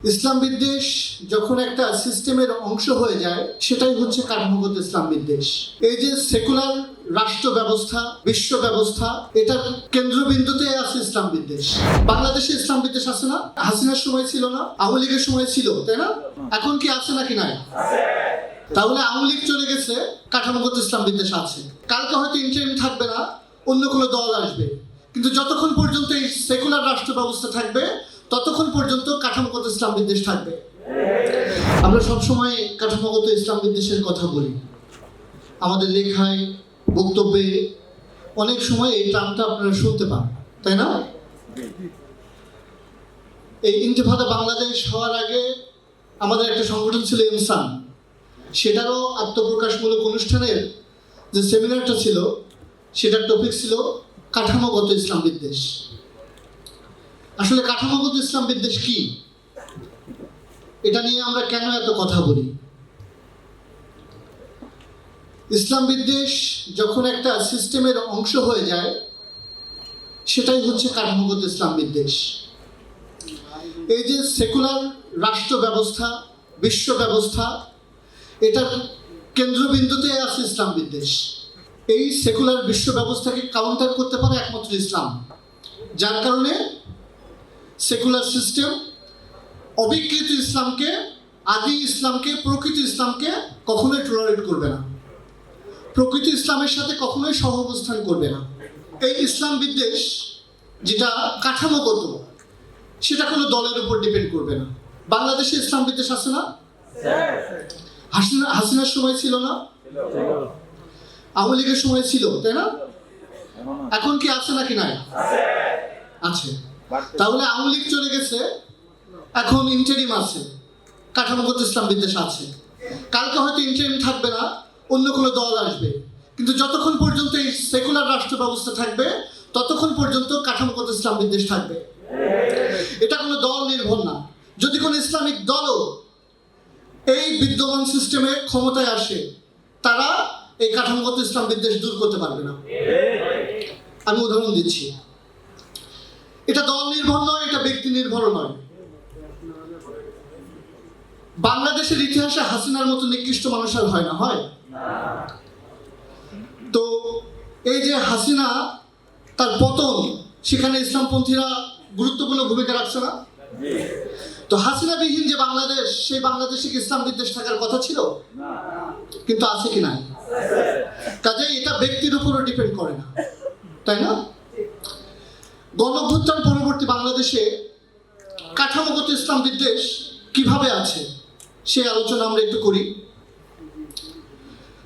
ইসলাম বিদ্বেষ যখন একটা সিস্টেমের অংশ হয়ে যায় সেটাই হচ্ছে কাঠামোগত ইসলাম বিদ্বেষ। এই যে সেকুলার রাষ্ট্র ব্যবস্থা, বিশ্ব ব্যবস্থা, এটার কেন্দ্রবিন্দুতে আছে ইসলাম বিদ্বেষ। বাংলাদেশে ইসলাম বিদ্বেষ আছে না? হাসিনার সময় ছিল না? আওয়ামী লীগের সময় ছিল, তাই না? এখন কি আছে নাকি নাই? তাহলে আওয়ামী লীগ চলে গেছে, কাঠামোগত ইসলাম বিদ্বেষ আছে। কালকে হয়তো ইন্টারিম থাকবে না, অন্য কোনো দল আসবে, কিন্তু যতক্ষণ পর্যন্ত এই সেকুলার রাষ্ট্র ব্যবস্থা থাকবে ততক্ষণ পর্যন্ত কাঠামোগত ইসলাম বিদ্বেষ থাকবে। আমরা সবসময় কাঠামোগত ইসলাম বিদ্বেষের কথা বলি, আমাদের লেখায়, বক্তব্যে অনেক সময় এই টার্মটা আপনারা শুনতে পান, তাই না? এই ইন্তেফাদা বাংলাদেশ হওয়ার আগে আমাদের একটা সংগঠন ছিল এমসান, সেটারও আত্মপ্রকাশমূলক অনুষ্ঠানের যে সেমিনারটা ছিল সেটার টপিক ছিল কাঠামোগত ইসলাম বিদ্বেষ। আসলে কাঠামোগত ইসলাম বিদ্বেষ কি, এটা নিয়ে আমরা কেন এত কথা বলি? ইসলাম বিদ্বেষ যখন একটা সিস্টেমের অংশ হয়ে যায় সেটাই হচ্ছে কাঠামোগত ইসলাম বিদ্বেষ। এই যে সেকুলার রাষ্ট্র ব্যবস্থা, বিশ্ব ব্যবস্থা, এটার কেন্দ্রবিন্দুতে আছে ইসলাম বিদ্বেষ। এই সেকুলার বিশ্ব ব্যবস্থাকে কাউন্টার করতে পারে একমাত্র ইসলাম, যার কারণে সেকুলার সিস্টেম অবিকৃত ইসলামকে, আদি ইসলামকে, প্রকৃত ইসলামকে কখনোই টলারেট করবে না, প্রকৃত ইসলামের সাথে কখনোই সহাবস্থান করবে না। এই ইসলাম বিদ্বেষ যেটা কাঠামোগত, সেটা কোনো দলের উপর ডিপেন্ড করবে না। বাংলাদেশে ইসলাম বিদ্বেষ আছে না? হাসিনার সময় ছিল না? আওয়ামী লীগের সময় ছিল, তাই না? এখন কি আছে নাকি নাই? আছে। তাহলে আওয়ামী লীগ চলে গেছে, এখন ইন্টারিম আছে, কাঠামোগত ইসলাম বিদ্বেষ আছে। কালকে হয়তো ইন্টারিম থাকবে না, অন্য কোনো দল আসবে, কিন্তু যতক্ষণ পর্যন্ত এই সেকুলার রাষ্ট্র ব্যবস্থা থাকবে ততক্ষণ পর্যন্ত কাঠামোগত ইসলাম বিদ্বেষ থাকবে। এটা কোনো দল নির্ভর না। যদি কোনো ইসলামিক দলও এই বিদ্যমান সিস্টেমে ক্ষমতায় আসে, তারা এই কাঠামোগত ইসলাম বিদ্বেষ দূর করতে পারবে না। আমি উদাহরণ দিচ্ছি, এটা দল নির্ভর নয়, এটা ব্যক্তি নির্ভর নয়। বাংলাদেশের ইতিহাসে হাসিনার মতো নিকৃষ্ট মানুষ আর হয় না, হয়? তো এই যে হাসিনা, তার পতন, সেখানে ইসলামপন্থীরা গুরুত্বপূর্ণ ভূমিকা রাখছে না? তো হাসিনাবিহীন যে বাংলাদেশ, সেই বাংলাদেশে কি ইসলাম বিদ্বেষ থাকার কথা ছিল? কিন্তু আছে কি নাই? কাজেই এটা ব্যক্তির উপরও ডিপেন্ড করে না, তাই না? গণঅভ্যুত্থান পরবর্তী বাংলাদেশে কাঠামোগত ইসলাম বিদ্বেষ কিভাবে আছে সেই আলোচনা আমরা একটু করি।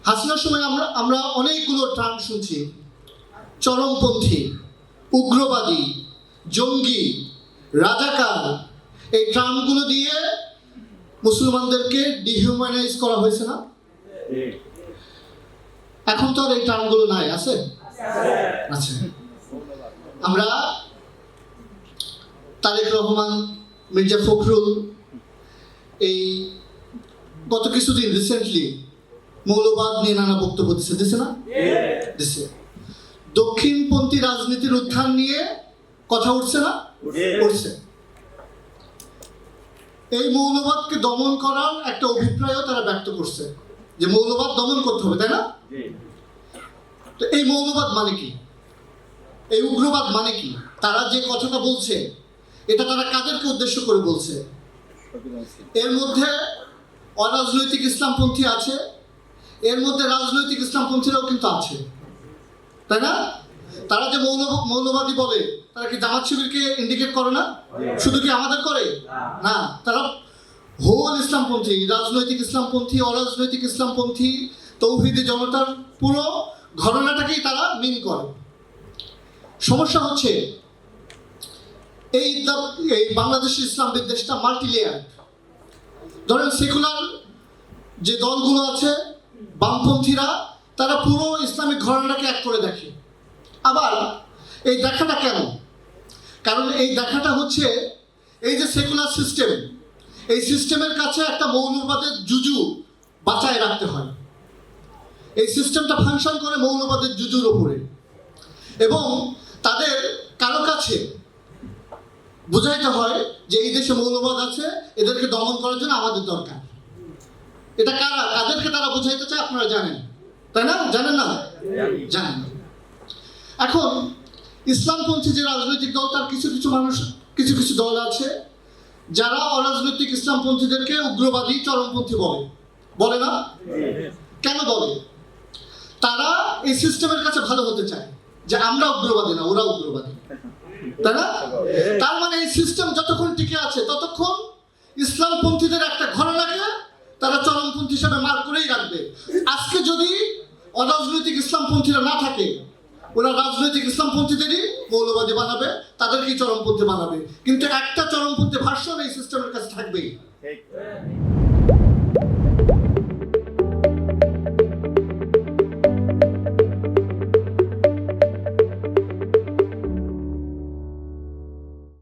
হাসিনার সময় আমরা অনেকগুলো টার্ম শুনছি, চরমপন্থী, উগ্রবাদী, জঙ্গি, রাজাকার। এই টার্মগুলো দিয়ে মুসলমানদেরকে ডিহিউম্যানাইজ করা হয়েছে না? এখন তো আর এই টার্মগুলো নাই, আছে? আচ্ছা, আমরা তারেক রহমান, মির্জা ফখরুল এই গত কিছুদিন রিসেন্টলি মৌলবাদ নিয়ে নানা বক্তব্য দিছে না? দিছে। দক্ষিণপন্থী রাজনীতির উত্থান নিয়ে কথা উঠছে না? উঠছে। এই মৌলবাদকে দমন করার একটা অভিপ্রায়ও তারা ব্যক্ত করছে, যে মৌলবাদ দমন করতে হবে, তাই না? তো এই মৌলবাদ মানে কি, এই উগ্রবাদ মানে কি? তারা যে কথাটা বলছে, এটা তারা কাদেরকে উদ্দেশ্য করে বলছে? এর মধ্যে অরাজনৈতিক ইসলামপন্থী আছে, এর মধ্যে রাজনৈতিক ইসলামপন্থীরাও কিন্তু আছে, তাই না? তারা যে মৌলবাদী বলে, তারা কি জামাত শিবিরকে ইন্ডিকেট করে না? শুধু কি আমাদের করে না, তারা হোল ইসলামপন্থী, রাজনৈতিক ইসলামপন্থী, অরাজনৈতিক ইসলামপন্থী, তৌহিদি জনতার পুরো ঘটনাটাকেই তারা মিন করে। সমস্যা হচ্ছে এই বাংলাদেশের ইসলাম বিদ্বেষটা মাল্টি লেয়ার। ধরেন সেকুলার যে দলগুলো আছে, বামপন্থীরা, তারা পুরো ইসলামিক ঘটনাটাকে এক করে দেখে। আবার এই দেখাটা কেন? কারণ এই দেখাটা হচ্ছে এই যে সেকুলার সিস্টেম, এই সিস্টেমের কাছে একটা মৌলবাদের জুজু বাঁচায় রাখতে হয়। এই সিস্টেমটা ফাংশন করে মৌলবাদের জুজুর ওপরে, এবং তাদের কারো কাছে বুঝাইতে হয় যে এই দেশে মৌলবাদ আছে, এদেরকে দমন করার জন্য আমাদের দরকার। এটা কারা, কাদেরকে তারা বুঝাইতে চায় আপনারা জানেন, তাই না? জানেন না? জানেন। এখন ইসলামপন্থী যে রাজনৈতিক দল, তার কিছু কিছু মানুষ, কিছু কিছু দল আছে যারা অরাজনৈতিক ইসলামপন্থীদেরকে উগ্রবাদী, চরমপন্থী বলে, বলে না? কেন বলে? তারা এই সিস্টেমের কাছে ভালো হতে চায়, যে আমরা উগ্রবাদী না, ওরা উগ্রবাদী, তাই না? তার মানে এই সিস্টেম যতক্ষণ টিকে আছে ততক্ষণ ইসলামপন্থীদের একটা ঘরানাকে তারা চরমপন্থী হিসাবে মার করেই রাখবে। আজকে যদি অরাজনৈতিক ইসলামপন্থীরা না থাকে, ওরা রাজনৈতিক ইসলামপন্থীদেরই মৌলবাদী বানাবে, তাদেরকেই চরমপন্থী বানাবে। কিন্তু একটা চরমপন্থী ভার্সন এই সিস্টেমের কাছে থাকবেই।